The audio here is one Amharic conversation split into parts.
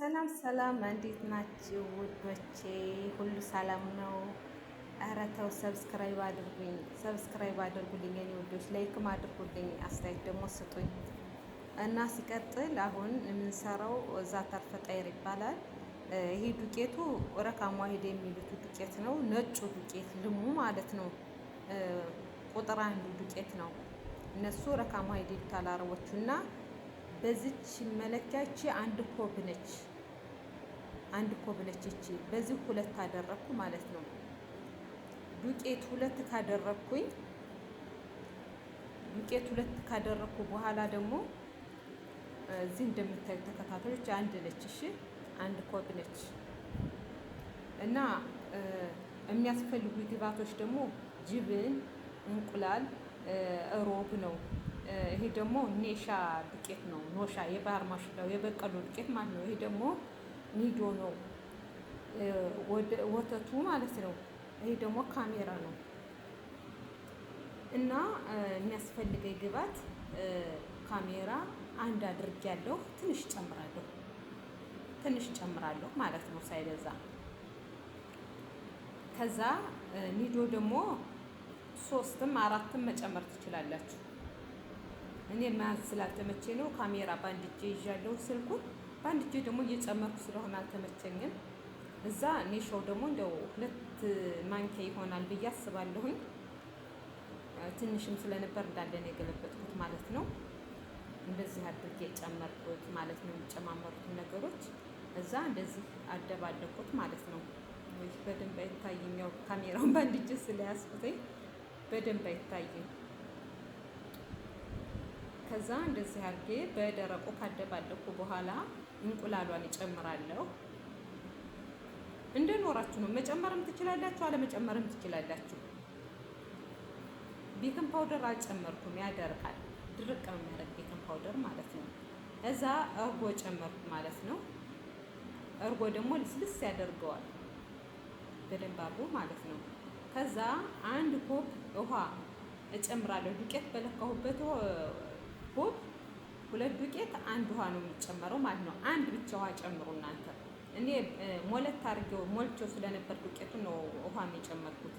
ሰላም ሰላም፣ እንዴት ናችሁ ውዶቼ? ሁሉ ሰላም ነው? ኧረ ተው ሰብስክራይብ አድርጉኝ፣ ሰብስክራይብ አድርጉልኝ የኔ ውዶች፣ ላይክም አድርጉልኝ፣ አስተያየት ደግሞ ስጡኝ እና ሲቀጥል አሁን የምንሰራው ዛተር ፈጣይር ይባላል። ይሄ ዱቄቱ ረካማ ሄደ የሚሉት ዱቄት ነው። ነጩ ዱቄት ልሙ ማለት ነው። ቁጥር አንዱ ዱቄት ነው። እነሱ ረካማ ሄደ ይሉታል አረቦቹ እና በዚች መለኪያቺ አንድ ኮብ ነች። አንድ ኮብ ነች እቺ። በዚህ ሁለት አደረኩ ማለት ነው። ዱቄት ሁለት ካደረኩ በኋላ ደግሞ እዚህ እንደምታዩት ተከታታዮች አንድ ነች። እሺ አንድ ኮብ ነች እና የሚያስፈልጉ ግብአቶች ደግሞ ጅብን፣ እንቁላል፣ ሮብ ነው። ይሄ ደግሞ ኔሻ ዱቄት ነው። ኖሻ የባህር ማሽላው የበቀሎ ዱቄት ማለት ነው። ይሄ ደግሞ ኒዶ ነው፣ ወተቱ ማለት ነው። ይሄ ደግሞ ካሜራ ነው እና የሚያስፈልገኝ ግብአት ካሜራ አንድ አድርጌያለሁ። ትንሽ ጨምራለሁ ማለት ነው ሳይበዛ። ከዛ ኒዶ ደግሞ 3ም 4ም መጨመር ትችላላችሁ። እኔ መያዝ ስላልተመቼ ነው ካሜራ በአንድ እጄ ይዣለሁ። ስልኩን በአንድ እጄ ደግሞ እየጨመርኩ ስለሆነ አልተመቸኝም። እዛ ኔሻው ደግሞ እንደው 2 ማንኪያ ይሆናል ብዬ አስባለሁኝ። ትንሽም ስለነበር እንዳለ ነው የገለበጥኩት ማለት ነው። እንደዚህ አድርጌ ጨመርኩት ማለት ነው። የሚጨማመሩትን ነገሮች እዛ እንደዚህ አደባለቁት ማለት ነው። ወይ በደንብ አይታይም፣ ያው ካሜራውን በአንድ እጄ ስለያዝኩት በደንብ አይታይም። ከዛ እንደዚህ አድርጌ በደረቁ ካደባለኩ በኋላ እንቁላሏን እጨምራለሁ። እንደኖራችሁ ነው። መጨመርም ትችላላችሁ፣ አለመጨመርም ትችላላችሁ። ቤኪንግ ፓውደር አልጨመርኩም፣ ያደርቃል። ድርቅ ነው የሚያደርግ ቤኪንግ ፓውደር ማለት ነው። እዛ እርጎ ጨመርኩ ማለት ነው። እርጎ ደግሞ ልስልስ ያደርገዋል በደንብ አድርጎ ማለት ነው። ከዛ አንድ ኮብ ውሃ እጨምራለሁ። ዱቄት በለካሁበት ኮብ 2 ዱቄት 1 ውሃ ነው የሚጨመረው ማለት ነው። አንድ ብቻ ውሃ ጨምሩ እናንተ። እኔ ሞለት አድርጌው ሞልቼው ስለነበር ዱቄቱ ነው ውሃ የጨመርኩት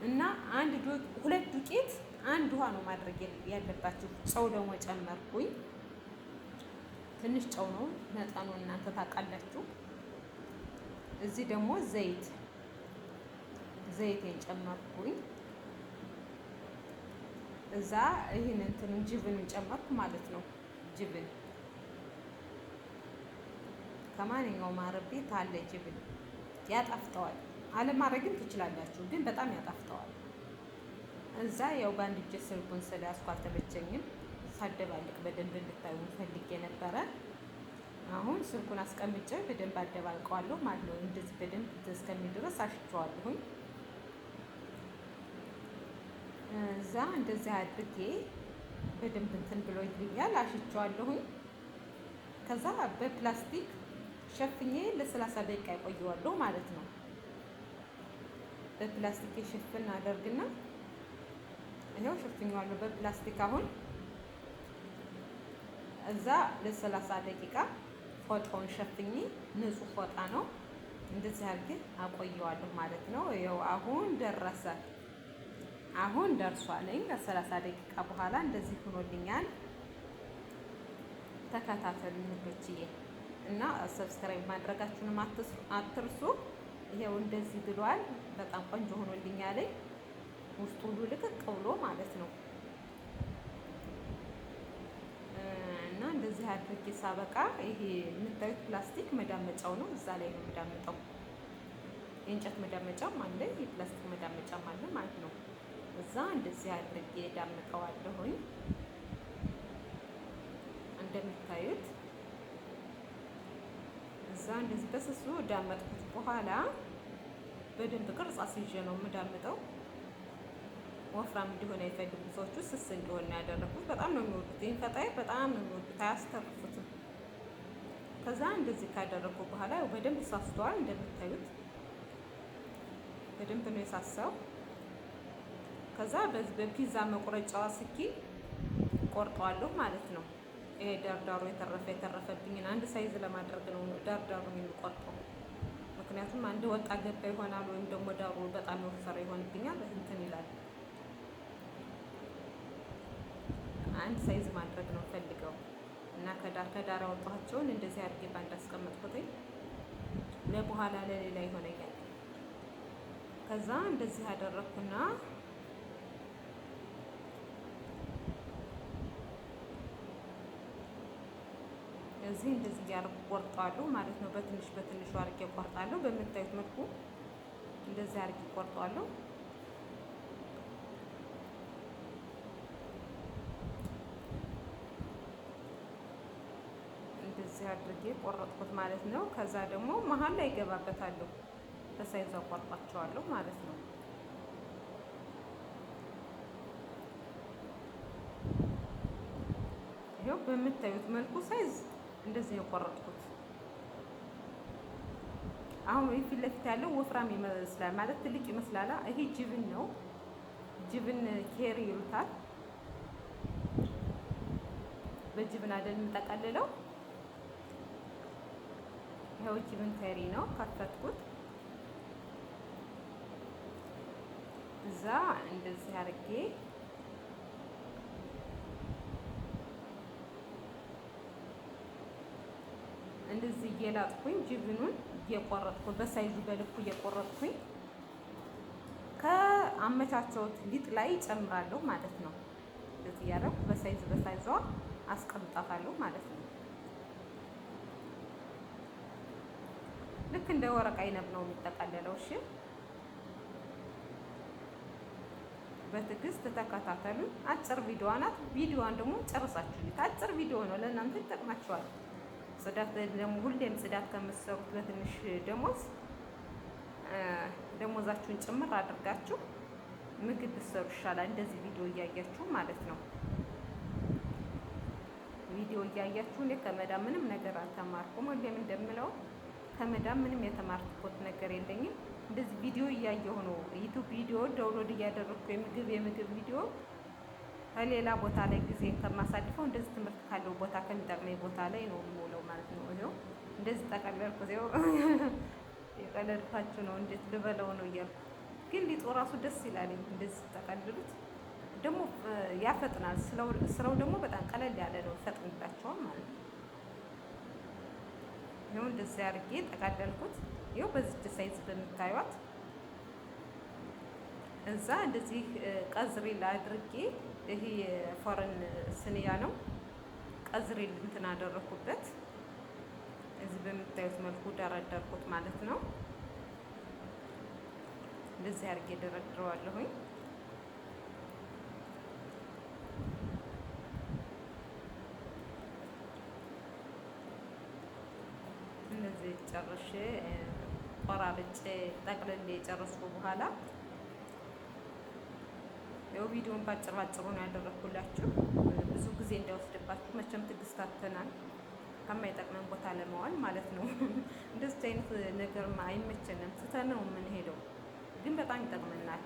እና 2 ዱቄት 1 ውሃ ነው ማድረግ ያለባችሁ። ጨው ደግሞ ጨመርኩኝ። ትንሽ ጨው ነው መጠኑ፣ እናንተ ታውቃላችሁ። እዚህ ደግሞ ዘይቴን ጨመርኩኝ። እዛ ይህን ጅብን ጨመርኩ ማለት ነው። ጅብን ከማንኛውም አረብ ቤት አለ ጅብን፣ ያጣፍጠዋል። አለማድረግም ትችላላችሁ፣ ግን በጣም ያጣፍጠዋል። እዛ ያው በአንድ እጄ ስልኩን ስለያዝኩ አልተመቸኝም። ሳደባልቅ በደንብ እንድታዩ ፈልጌ ነበረ። አሁን ስልኩን አስቀምጬ በደንብ አደባልቀዋለሁ ማለት ነው። እንደዚህ በደንብ እስከሚል ድረስ አሽቸዋለሁኝ። እዛ እንደዚህ አድርጌ በደንብ ብሎ ይልኛል፣ አሽቸዋለሁኝ። ከዛ በፕላስቲክ ሸፍኜ ለ30 ደቂቃ ያቆየዋለሁ ማለት ነው። በፕላስቲክ የሸፍን አደርግና ይሄው ሸፍኜዋለሁ በፕላስቲክ። አሁን እዛ ለ30 ደቂቃ ፎጣውን ሸፍኜ፣ ንጹህ ፎጣ ነው፣ እንደዚህ አድርጌ አቆየዋለሁ ማለት ነው። ይኸው አሁን ደርሷልኝ። ከ30 ደቂቃ በኋላ እንደዚህ ሆኖልኛል። ተከታተሉ ውዶችዬ እና ሰብስክራይብ ማድረጋችሁንም አትርሱ። ይሄው እንደዚህ ብሏል። በጣም ቆንጆ ሆኖልኛል። ውስጡ ሁሉ ልቅቅ ብሎ ማለት ነው። እና እንደዚህ አድርጌ ሳበቃ ይሄ የምታዩት ፕላስቲክ መዳመጫው ነው። እዛ ላይ ነው የምዳምጠው። የእንጨት መዳመጫም አለ፣ የፕላስቲክ መዳመጫም አለ ማለት ነው። እዛ እንደዚህ አድርጌ ዳምጠዋለሁኝ። እንደምታዩት እዛ እንደዚህ በስሱ ዳመጥኩት በኋላ በደንብ ቅርጽ አስይዤ ነው የምዳምጠው። ወፍራም እንዲሆን አይፈልጉ ሰዎቹ ስስ እንዲሆን ያደረኩት። በጣም ነው የሚወዱት ይሄን ፈጣይር፣ በጣም ነው የሚወዱት፣ አያስተርፉትም። ከዛ እንደዚህ ካደረኩ በኋላ በደንብ ሳስተዋል። እንደምታዩት በደንብ ነው የሳሳው። ከዛ በፒዛ መቁረጫዋ ስኪ ቆርጠዋለሁ ማለት ነው። ይሄ ዳርዳሩ የተረፈብኝን አንድ ሳይዝ ለማድረግ ነው ዳርዳሩን የሚቆርጠው። ምክንያቱም አንድ ወጣ ገባ ይሆናል ወይም ደግሞ ዳሩ በጣም የወፈረ ይሆንብኛል እንትን ይላል። አንድ ሳይዝ ማድረግ ነው ፈልገው እና ከዳር ያወጣኋቸውን እንደዚህ አድርጌ ባንድ አስቀመጥኩትኝ ለበኋላ ለሌላ ይሆነኛል። ከዛ እንደዚህ አደረኩና እዚህ እንደዚህ እያደረኩ ቆርጣለሁ ማለት ነው። በትንሹ አድርጌ ቆርጣለሁ። በምታዩት መልኩ እንደዚህ አድርጌ ቆርጣለሁ። እንደዚህ አድርጌ ቆረጥኩት ማለት ነው። ከዛ ደግሞ መሀል ላይ ይገባበታለሁ። በሳይዙ ቆርጣቸዋለሁ ማለት ነው። ይሄው በምታዩት መልኩ ሳይዝ እንደዚህ የቆረጥኩት። አሁን ፊት ለፊት ያለው ወፍራም ይመስላል ማለት ትልቅ ይመስላል። ይሄ ጅብን ነው። ጅብን ኬሪ ይሉታል። በጅብን አይደል የምጠቀልለው። ይሄው ጅብን ኬሪ ነው። ከፈትኩት። እዛ እንደዚህ አድርጌ እንደዚህ እየላጥኩኝ ጅብኑን እየቆረጥኩ በሳይዙ በልኩ እየቆረጥኩኝ ከአመቻቸውት ሊጥ ላይ ጨምራለሁ ማለት ነው። እንደዚህ ያደረኩ በሳይዟ አስቀምጣታለሁ ማለት ነው። ልክ እንደ ወረቅ አይነት ነው የሚጠቀለለው። እሺ በትዕግስት ተከታተሉ። አጭር ቪዲዮ ናት። ቪዲዮዋን ደግሞ ጨርሳችሁት። አጭር ቪዲዮ ነው፣ ለእናንተ ይጠቅማችኋል። ጽዳት ደግሞ ሁሌም ጽዳት ከምትሰሩት በትንሽ ደሞዛችሁን ጭምር አድርጋችሁ ምግብ ብትሰሩ ይሻላል። እንደዚህ ቪዲዮ እያያችሁ ማለት ነው። ቪዲዮ እያያችሁ እኔ ከመዳም ምንም ነገር አልተማርኩም። ሁሌም እንደምለው ከመዳም ምንም የተማርኩት ነገር የለኝም። እንደዚህ ቪዲዮ እያየሁ ነው። ዩቲዩብ ቪዲዮ ዳውንሎድ እያደረኩ የምግብ ቪዲዮ ከሌላ ቦታ ላይ ጊዜ ከማሳልፈው እንደዚህ ትምህርት ካለው ቦታ ከሚጠቅመኝ ቦታ ላይ ነው የምውለው ማለት ነው። ይኸው እንደዚህ ጠቀለልኩ። ይኸው የቀለልኳችሁ ነው። እንዴት ልበለው ነው እያልኩ ግን ሊጡ ራሱ ደስ ይላል። እንደዚህ ጠቀልሉት ደግሞ ያፈጥናል። ስራው ደግሞ በጣም ቀለል ያለ ነው፣ ይፈጥንላቸዋል ማለት ነው። ይኸው እንደዚህ አድርጌ ጠቀለልኩት። ይኸው በዚህ ሳይዝ በምታዩት እዛ እንደዚህ ቀዝሬላ አድርጌ ይሄ የፎረን ስንያ ነው። ቀዝሬል እንትን አደረኩበት። እዚህ በምታዩት መልኩ ደረደርኩት ማለት ነው። እንደዚህ አድርጌ ደረድረዋለሁኝ። እንደዚህ ጨርሼ ቆራርጬ ጠቅልሌ ጨረስኩ በኋላ ያው ቪዲዮን ባጭሩ ነው ያደረኩላችሁ። ብዙ ጊዜ እንዳይወስድባችሁ መቼም ትዕግስት አጥተናል ከማይጠቅመን ቦታ ለማዋል ማለት ነው። እንደዚህ አይነት ነገር አይመቸንም፣ ስተን ነው የምንሄደው፣ ግን በጣም ይጠቅመናል።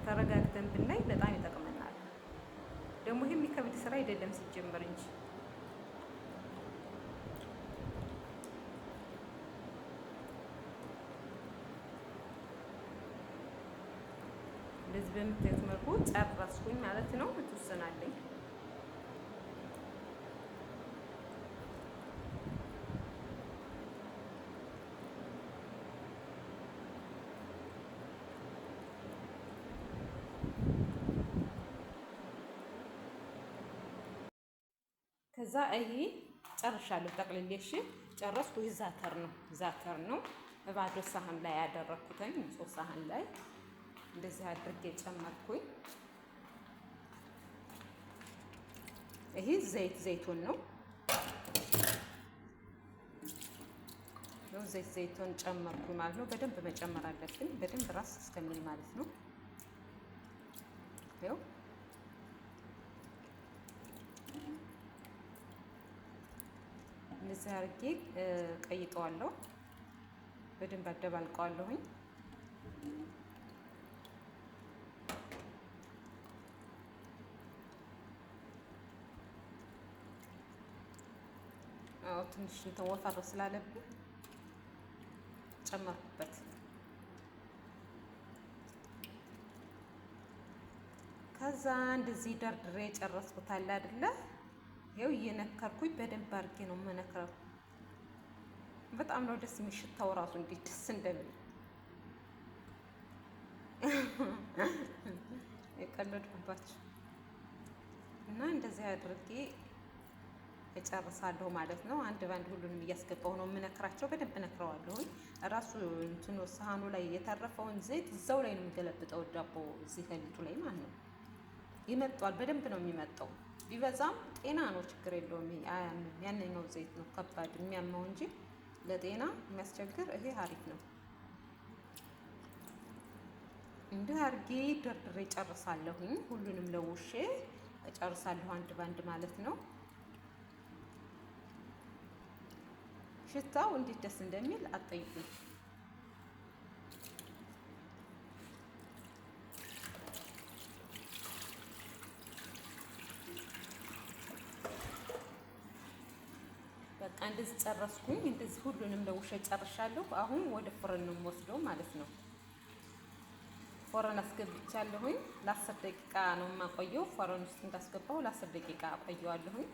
ተረጋግተን ብናይ በጣም ይጠቅመናል። ደግሞ ይሄ የሚከብድ ስራ አይደለም ሲጀመር እንጂ እንደዚህ በምታዩት መልኩ ጨረስኩኝ ማለት ነው። ትወሰናለኝ ከዛ ይሄ ጨርሻለሁ። ጠቅልሌ እሺ ጨረስኩ። ዛተር ነው ባዶ ሳህን ላይ ያደረኩትኝ። ሶስት ሳህን ላይ እንደዚህ አድርጌ ጨመርኩኝ። ይሄ ዘይቱን ነው። ዘይቱን ጨመርኩኝ ማለት ነው። በደንብ መጨመር አለብን፣ በደንብ ራስ እስከሚል ማለት ነው። ይኸው እንደዚህ አድርጌ ቀይጠዋለሁ። በደንብ አደባልቀዋለሁኝ። አዎ ትንሽ እንትን ወፈር ስላለብኝ ጨመርኩበት። ከዛ እንደዚህ ደርድሬ የጨረስኩት አለ አይደለ? ይኸው እየነከርኩኝ በደንብ አድርጌ ነው የምነክረው። በጣም ነው ደስ የሚሽታው ራሱ እንዴት ደስ እንደሚል የቀለድኩባችሁ እና እንደዚህ አድርጌ እጨርሳለሁ ማለት ነው። አንድ ባንድ ሁሉንም እያስገባሁ ነው የምነክራቸው። በደንብ ነክረዋለሁኝ። ራሱ እንትኑ ሳህኑ ላይ የተረፈውን ዘይት እዛው ላይ ነው የሚገለብጠው ዳቦ እዚህ ከሊጡ ላይ ማለት ነው። ይመጣል፣ በደንብ ነው የሚመጣው። ቢበዛም ጤና ነው፣ ችግር የለውም። አያምም። ያንኛው ዘይት ነው ከባድ የሚያመው እንጂ ለጤና የሚያስቸግር ይሄ አሪፍ ነው። እንዲህ አድርጌ ደርድሬ ጨርሳለሁኝ። ሁሉንም ለውሼ እጨርሳለሁ አንድ ባንድ ማለት ነው። ሽታው እንዴት ደስ እንደሚል አትጠይቁኝ። በቃ እንደዚህ ጨረስኩኝ። እንደዚህ ሁሉንም ለውሼ ጨርሻለሁ። አሁን ወደ ፍርን ነው የምወስደው ማለት ነው። ፎረን አስገብቻለሁኝ። ለ10 ደቂቃ ነው የማቆየው። ፎረን ውስጥ እንዳስገባው ለ10 ደቂቃ አቆየዋለሁኝ።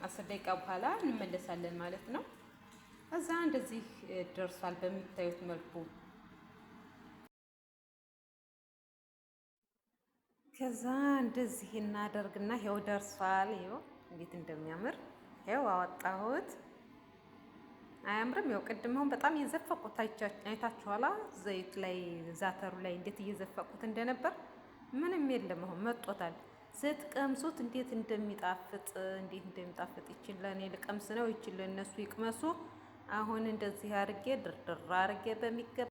10 ደቂቃ በኋላ እንመለሳለን ማለት ነው። እዛ እንደዚህ ደርሷል በምታዩት መልኩ። ከዛ እንደዚህ እናደርግና ይኸው ደርሷል። ይኸው እንዴት እንደሚያምር ይኸው አወጣሁት። አያምርም? ያው ቅድም አሁን በጣም እየዘፈቁት አይታችኋላ። ዘይት ላይ ዛተሩ ላይ እንዴት እየዘፈቁት እንደነበር ምንም የለም። አሁን መጦታል። ስትቀምሱት እንዴት እንደሚጣፍጥ ይችል ለእኔ ልቀምስ ነው፣ ይችል ለእነሱ ይቅመሱ። አሁን እንደዚህ አርጌ ድርድር አርጌ በሚገባ